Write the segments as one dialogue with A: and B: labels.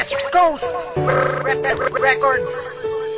A: West Coast Records.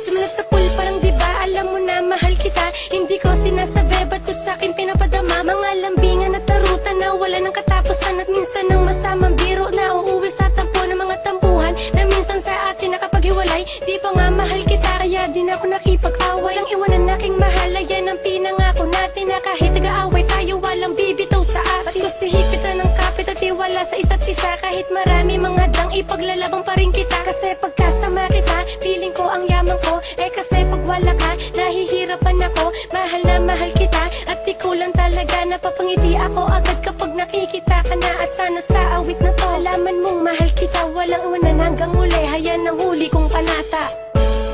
B: Sumunod sa pool parang diba alam mo na mahal kita. Hindi ko sinasabi ba't ko sa'kin pinapadama. Mga lambingan at tarutan na wala ng katapusan. At minsan ng masamang biro na uuwi sa tampo ng mga tampuhan na minsan sa atin nakapaghiwalay. Di pa nga mahal kita kaya di na ako nakipag-away. Ang iwanan aking mahal ay yan ang pinangako natin na kahit nag-aaway tayo walang bibitaw sa atin. Ba't ko sihipitan ng kapit at iwala sa isa't isa. Kahit marami mga dang ipaglalabang pa rin kita. Kasi pagkasama kita feeling ko ang yaman ko. Eh kasi pag wala ka nahihirapan ako. Mahal na mahal kita at ikaw lang talaga. Napapangiti ako agad kapag nakikita ka na. At sana sa awit na to alaman mong mahal kita. Walang iwanan hanggang muli. Hayan ang huli kong panata.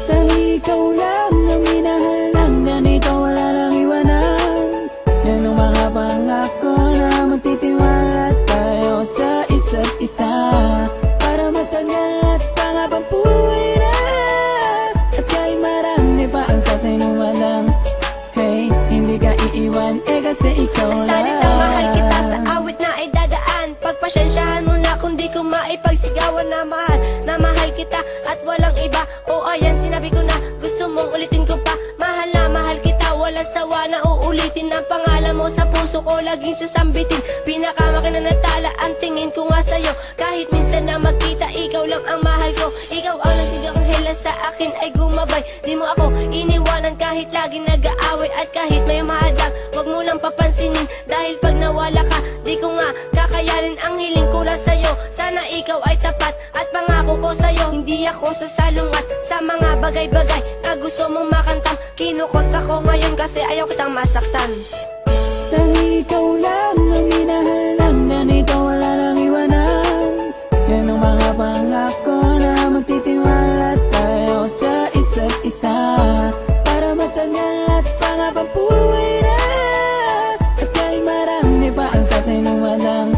C: Dahil ikaw lang ang minahal lang. Ganito wala lang iwanan. Yan ang mga pangako na magtitiwala tayo sa isa't isa. Para matagal at pangabang buhay na. At kahit marami pa ang sa atin walang hey, hindi ka iiwan eh kasi ikaw lang.
B: Salita mahal kita sa awit na ay dadaan. Pagpasensyahan mo na kung di ko maipagsigawan na mahal kita at walang iba. O ayan sinabi ko na gusto mong ulitin ko pa. Mahal na mahal kita walang sawa na uulitin. Ang pangalan mo sa puso ko laging sasambitin. Pinakamakinanatala ang tingin ko nga sa'yo. Kahit minsan na magkita ikaw lang ang mahal ko. Ikaw ang nagsigang hela sa akin ay gumabay. Di mo ako iniwanan kahit lagi nag-aaway. At kahit may mahadang wag mo lang papansinin. Dahil pag nawala ka di ko nga kakayanin. Ang hiling ko lang sa'yo sana ikaw ay tapat. At pangako ko sa'yo hindi ako sasalungat sa mga bagay-bagay na gusto mong makantam. Kinukot ako ngayon kasi ayaw kitang masaktan.
C: Dahil ikaw lang ang minahal lang. Ganito wala lang iwanan. Yan ang mga pangako na magtitiwala tayo sa isa't isa. Para matagal at pangabang buhay na. At kahit marami pa ang sa atin walang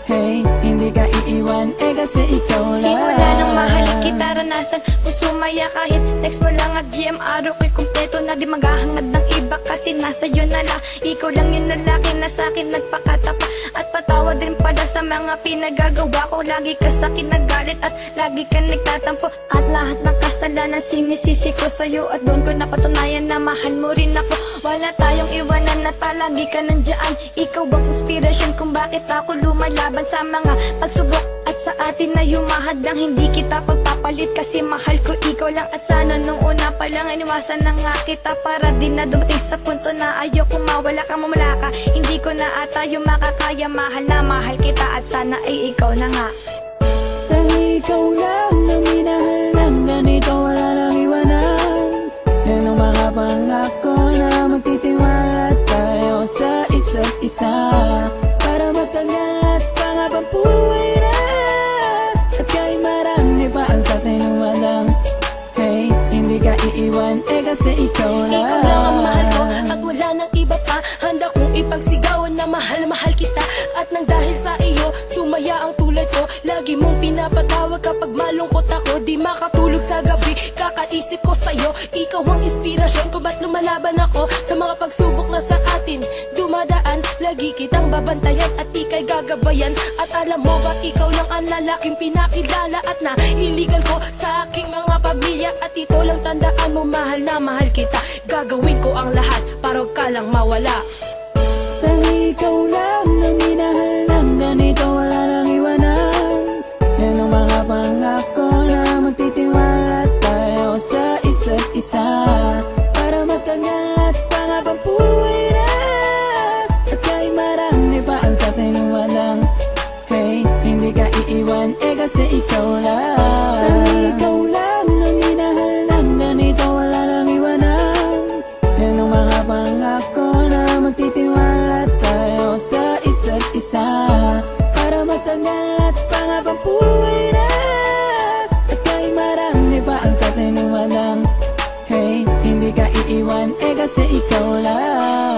C: hey, hindi ka iiwan eh kasi ikaw lang.
B: Simula nang mahalin kita ranasan mo sumaya kahit text mo lang at GM araw ko'y kumpleto na di maghahangad ng iba kasi nasa yun na lang. Ikaw lang yung lalaki na sa'kin nagpakatapa at patawad din pala sa mga pinagagawa ko. Lagi ka sa'kin nagalit at lagi ka nagtatampo at lahat ng kasalanan sinisisi ko sa'yo. At doon ko napatunayan na mahal mo rin ako. Wala tayong iwanan at palagi ka nandiyan. Ikaw bang inspirasyon kung bakit ako lumalaban sa mga pagsubok at sa atin na humahadang hindi kita pagpapalit kasi mahal ko ikaw lang. At sana nung una pa lang iniwasan na nga kita para din na dumating sa punto na ayaw kung mawala ka mamala ka. Hindi ko na ata yung makakaya. Mahal na mahal kita at sana ay ikaw na nga.
C: Dahil ikaw lang ang minahal lang. Ganito wala lang iwanan. Yan ang mga pangako na magtitiwala tayo sa isa't isa. Para matagal at pangabang buhay na. At kahit marami pa ang sa atin walang hey, hindi ka iiwan eh kasi ikaw lang.
B: Ikaw lang ang mahal ko at wala nang iba pa. Handa kong ipagsigawan na mahal kita. At nang dahil sa iyo sumaya ang tulad ko. Lagi mong pinapatawag kapag malungkot ako. Di makatulog sa gabi kakaisip ko sa'yo. Ikaw ang inspirasyon ko ba't lumalaban ako sa mga pagsubok na sa atin dumadaan. Lagi kitang babantayan at ika'y gagabayan. At alam mo ba ikaw lang ang lalaking pinakilala at nailigal ko sa aking mga pamilya. At ito lang tandaan mo mahal na mahal kita. Gagawin ko ang lahat para huwag ka lang mawala.
C: Dahil ikaw lang ang minahal lang. Ganito wala lang iwanan. Yan ang mga pangako na magtitiwala tayo sa isa't isa. Para matagal at pangabang buhay na. At kahit marami pa ang sa atin walang hey, hindi ka iiwan eh kasi ikaw lang. Dahil ikaw lang ang minahal lang. Ganito wala lang iwanan. Yan ang mga pangako na magtitiwala tayo sa isa't isa. Para matagal at pangabang buhay na. At kahit marami pa ang sa atin walang hey, hindi ka iiwan eh kasi ikaw lang.